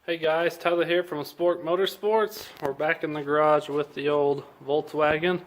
Hey guys, Tyler here from Sport Motorsports. We're back in the garage with the old Volkswagen.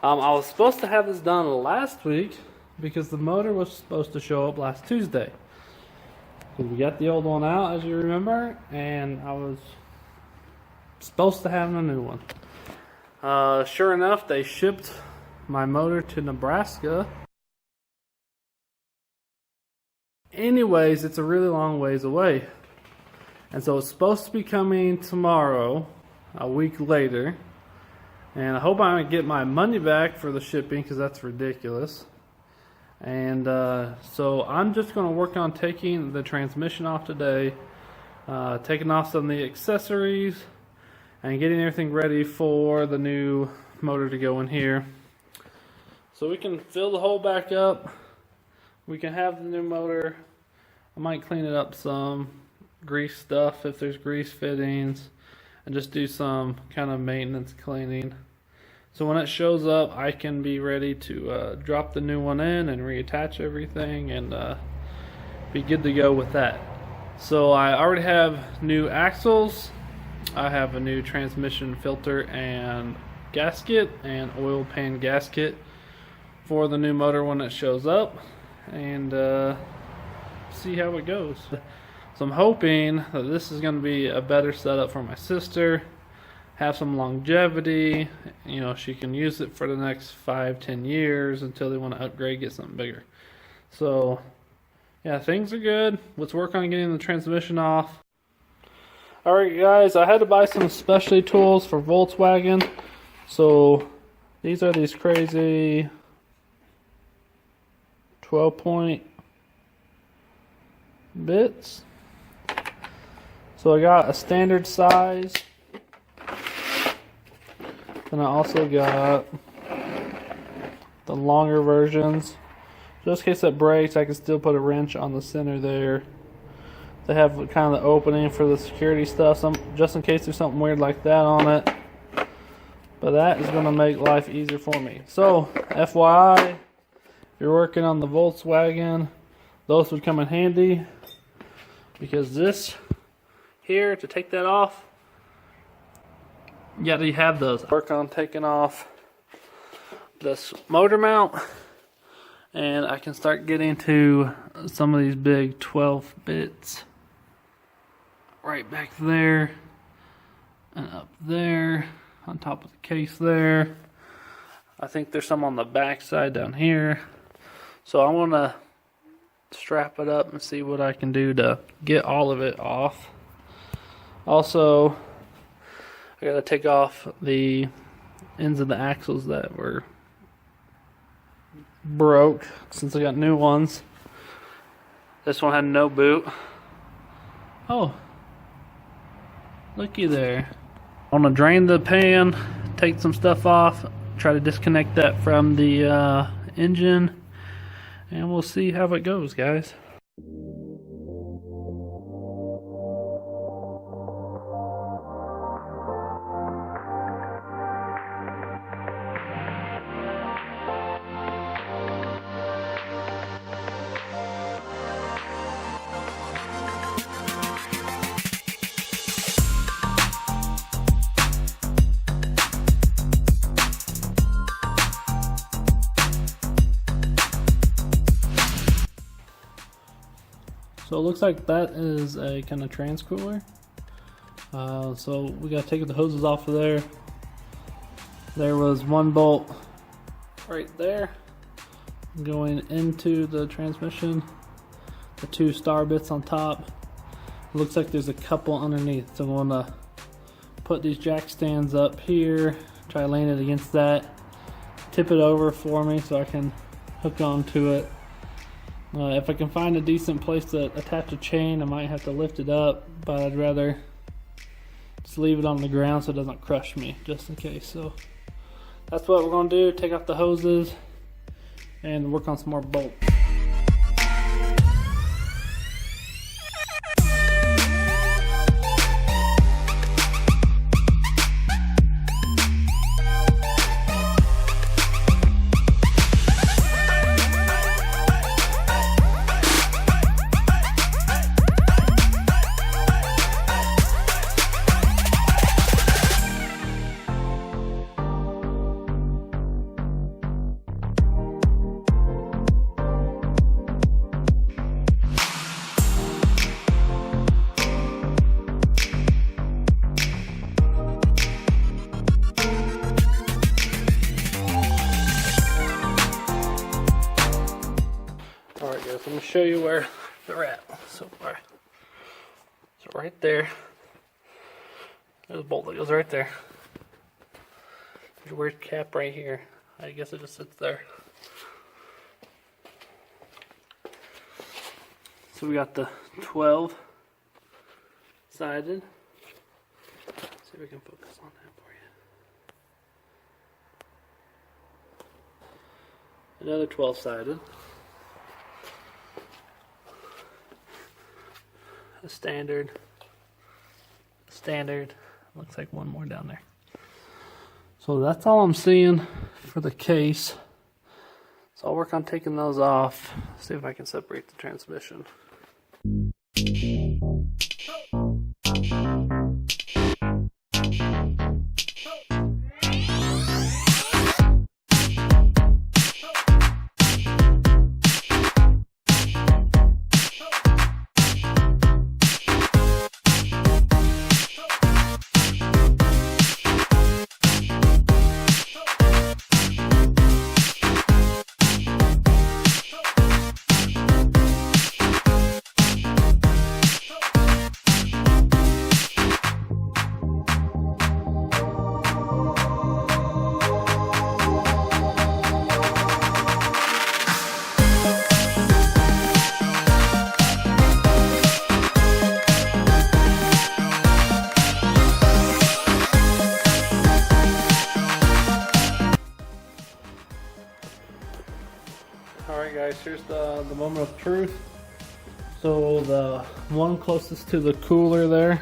I was supposed to have this done last week because the motor was supposed to show up last Tuesday. We got the old one out, as you remember, and I was supposed to have a new one. Sure enough, they shipped my motor to Nebraska. Anyways, it's a really long ways away. And so it's supposed to be coming tomorrow, a week later. And I hope I get my money back for the shipping because that's ridiculous. And so I'm just going to work on taking the transmission off today, taking off some of the accessories, and getting everything ready for the new motor to go in here. So we can fill the hole back up. We can have the new motor. I might clean it up some. Grease stuff if there's grease fittings, and just do some kind of maintenance cleaning, so when it shows up I can be ready to drop the new one in and reattach everything and be good to go with that. So I already have new axles, I have a new transmission filter and gasket and oil pan gasket for the new motor when it shows up, and see how it goes. So I'm hoping that this is going to be a better setup for my sister, have some longevity, you know, she can use it for the next 5-10 years until they want to upgrade, get something bigger. So yeah, things are good. Let's work on getting the transmission off. Alright guys, I had to buy some specialty tools for Volkswagen. So these are these crazy 12-point bits. So I got a standard size, and I also got the longer versions. Just in case it breaks, I can still put a wrench on the center there. They have kind of the opening for the security stuff, just in case there's something weird like that on it. But that is going to make life easier for me. So, FYI, if you're working on the Volkswagen, those would come in handy, because this here, to take that off, you gotta have those. Work on taking off this motor mount, and I can start getting to some of these big 12 bits right back there and up there on top of the case there. I think there's some on the back side down here, so I'm gonna strap it up and see what I can do to get all of it off. Also, I gotta take off the ends of the axles that were broke since I got new ones. This one had no boot. Oh, looky there. I'm gonna drain the pan, take some stuff off, try to disconnect that from the engine, and we'll see how it goes, guys. So it looks like that is a kind of trans cooler. So we gotta take the hoses off of there. There was one bolt right there going into the transmission. The two star bits on top. It looks like there's a couple underneath. So I'm gonna put these jack stands up here, try to lean it against that, tip it over for me so I can hook onto it. If I can find a decent place to attach a chain, I might have to lift it up, but I'd rather just leave it on the ground so it doesn't crush me, just in case. So that's what we're going to do, take off the hoses and work on some more bolts. Alright guys, let me show you where they're at so far. So right there, there's a bolt that goes right there. There's a weird cap right here. I guess it just sits there. So we got the 12 sided. See if we can focus on that for you. Another 12 sided. A standard. Looks like one more down there. So that's all I'm seeing for the case. So I'll work on taking those off. See if I can separate the transmission. Alright guys, here's the moment of truth. So the one closest to the cooler there,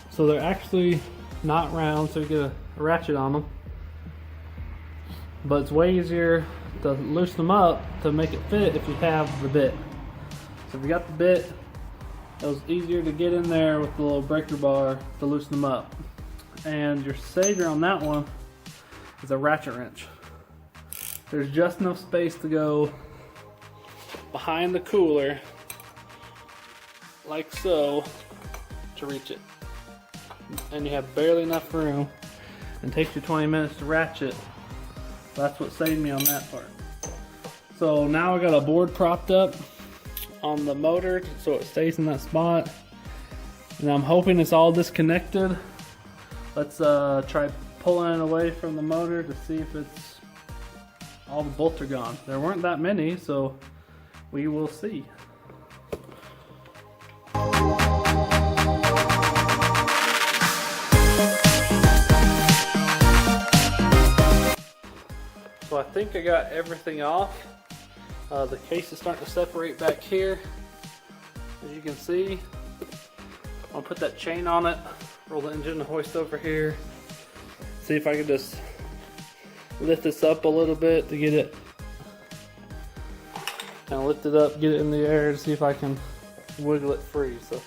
so they're actually not round, so you get a ratchet on them, but it's way easier to loosen them up to make it fit if you have the bit. So if you got the bit, it was easier to get in there with the little breaker bar to loosen them up. And your savior on that one is a ratchet wrench. There's just enough space to go behind the cooler, like so, to reach it. And you have barely enough room, and it takes you 20 minutes to ratchet. That's what saved me on that part. So now I got a board propped up on the motor so it stays in that spot. And I'm hoping it's all disconnected. Let's try pulling it away from the motor to see if it's all the bolts are gone. There weren't that many, so we will see. So I think I got everything off. The case is starting to separate back here. As you can see, I'll put that chain on it, roll the engine hoist over here, see if I can just lift this up a little bit to get it kind of lift it up, get it in the air to see if I can wiggle it free. So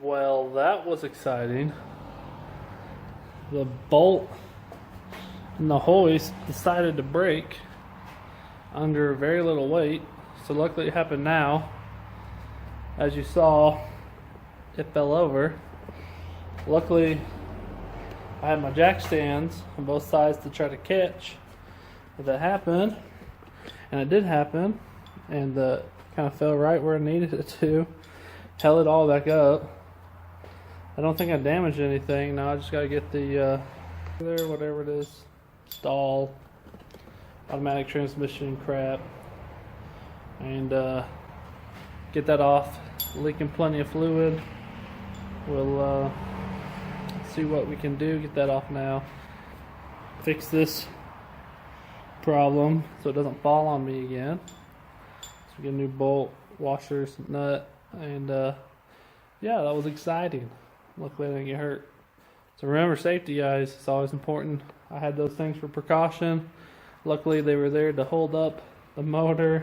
well, that was exciting. The bolt and the hoist decided to break under very little weight. So luckily it happened now. As you saw, it fell over. Luckily, I had my jack stands on both sides to try to catch if that happened. And it did happen. And kind of fell right where I needed it to. Held it all back up. I don't think I damaged anything. Now I just got to get the whatever it is, stall, automatic transmission crap, and get that off. Leaking plenty of fluid. We'll see what we can do. Get that off now. Fix this problem so it doesn't fall on me again. So we get a new bolt, washers, nut, and yeah, that was exciting. Luckily I didn't get hurt. So remember, safety, guys. It's always important. I had those things for precaution. Luckily they were there to hold up the motor.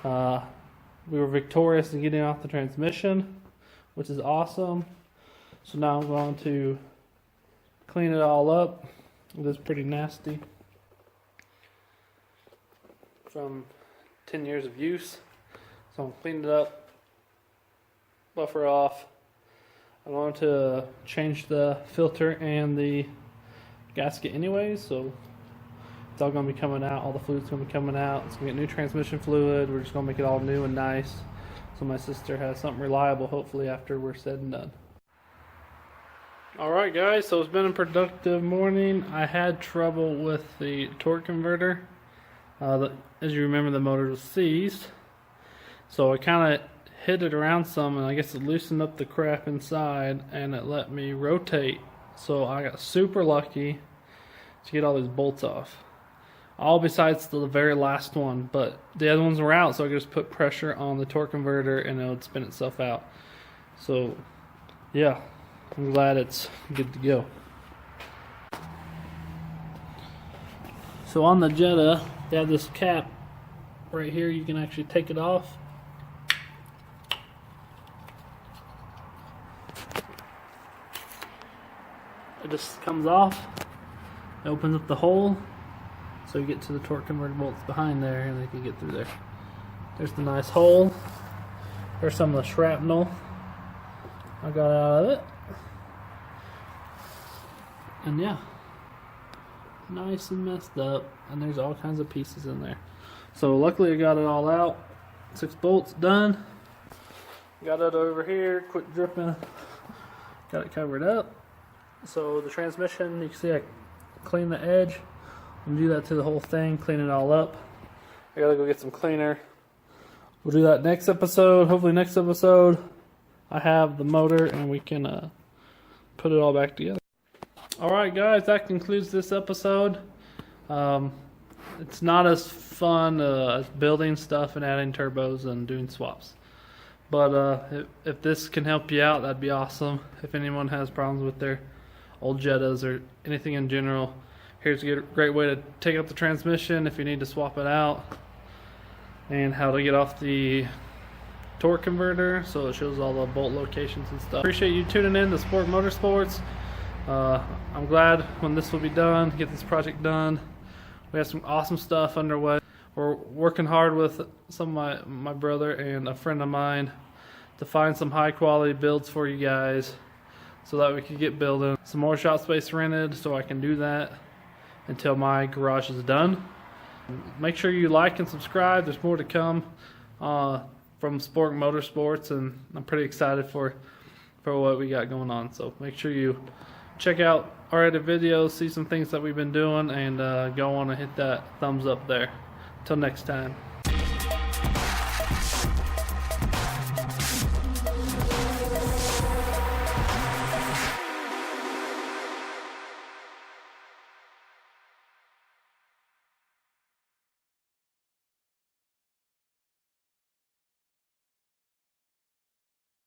We were victorious in getting off the transmission, which is awesome. So now I'm going to clean it all up. It is pretty nasty from 10 years of use. So I'm cleaning it up, buffer off. I'm going to change the filter and the gasket anyways, so it's all going to be coming out. All the fluid's going to be coming out. It's going to get new transmission fluid. We're just going to make it all new and nice, so my sister has something reliable hopefully after we're said and done. Alright guys, so it's been a productive morning. I had trouble with the torque converter. As you remember, the motor was seized, so I kind of hit it around some, and I guess it loosened up the crap inside and it let me rotate. So I got super lucky to get all these bolts off, all besides the very last one, but the other ones were out, so I could just put pressure on the torque converter and it would spin itself out. So yeah, I'm glad it's good to go. So on the Jetta, they have this cap right here. You can actually take it off. It just comes off. It opens up the hole, so you get to the torque converter bolts behind there, and they can get through there. There's the nice hole. There's some of the shrapnel I got out of it. And yeah, nice and messed up, and there's all kinds of pieces in there. So luckily I got it all out. 6 bolts done. Got it over here, quit dripping. Got it covered up. So the transmission, you can see I clean the edge. I'm gonna do that to the whole thing, clean it all up. I gotta go get some cleaner. We'll do that next episode. Hopefully next episode I have the motor and we can put it all back together. Alright guys, that concludes this episode. It's not as fun as building stuff and adding turbos and doing swaps. But if this can help you out, that'd be awesome. If anyone has problems with their old Jettas or anything in general, here's a great way to take out the transmission if you need to swap it out, and how to get off the torque converter, so it shows all the bolt locations and stuff. Appreciate you tuning in to Sport Motorsports. I'm glad when this will be done, get this project done. We have some awesome stuff underway. We're working hard with some of my brother and a friend of mine to find some high quality builds for you guys, so that we can get building. Some more shop space rented so I can do that until my garage is done. Make sure you like and subscribe. There's more to come from Sport Motorsports, and I'm pretty excited for what we got going on. So make sure you check out our other videos, see some things that we've been doing, and go on and hit that thumbs up there. Till next time.